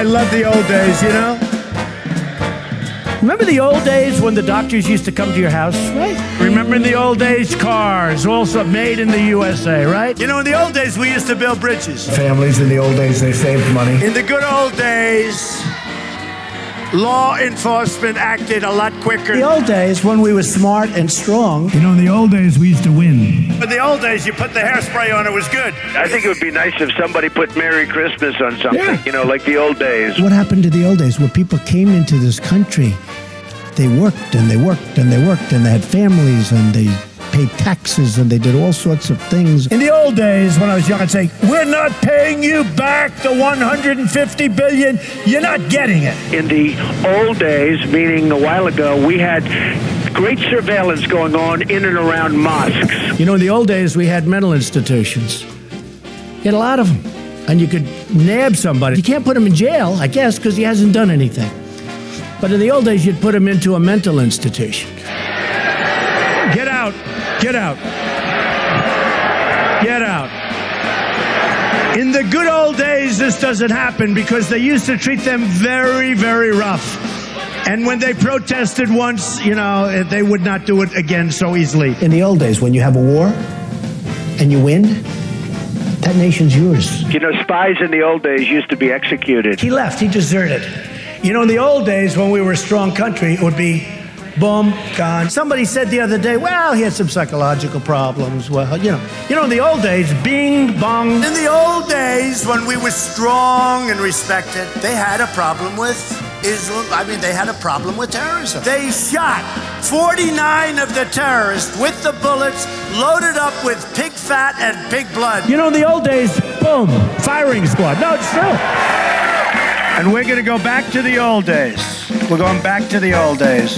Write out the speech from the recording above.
I love the old days, you know? Remember the old days when the doctors used to come to your house, right? Remember in the old days, cars, also made in the USA, right? You know, in the old days, we used to build bridges. Families in the old days, they saved money. In the good old days, law enforcement acted a lot quicker. The old days when we were smart and strong. You know, in the old days, we used to win. In the old days, you put the hairspray on, it was good. I think it would be nice if somebody put Merry Christmas on something, Yeah. you know, like the old days. What happened to the old days where people came into this country? They worked and they worked and they worked and they had families and they paid taxes and they did all sorts of things. In the old days, when I was young, I'd say, we're not paying you back the $150 billion. You're not getting it. In the old days, meaning a while ago, we had great surveillance going on in and around mosques. You know, in the old days, we had mental institutions. You had a lot of them. And you could nab somebody. You can't put him in jail, I guess, because he hasn't done anything. But in the old days, you'd put him into a mental institution. Get out. Get out. Get out. In the good old days, this doesn't happen because they used to treat them very, very rough. And when they protested once, you know, they would not do it again so easily. In the old days, when you have a war and you win, that nation's yours. You know, spies in the old days used to be executed. He left. He deserted. You know, in the old days, when we were a strong country, it would be boom, gone. Somebody said the other day, well, he had some psychological problems. Well, you know, in the old days, bing, bong. In the old days, when we were strong and respected, they had a problem with Islam. I mean, they had a problem with terrorism. They shot 49 of the terrorists with the bullets loaded up with pig fat and pig blood. You know, in the old days, boom, firing squad. No, it's true. And we're going to go back to the old days. We're going back to the old days.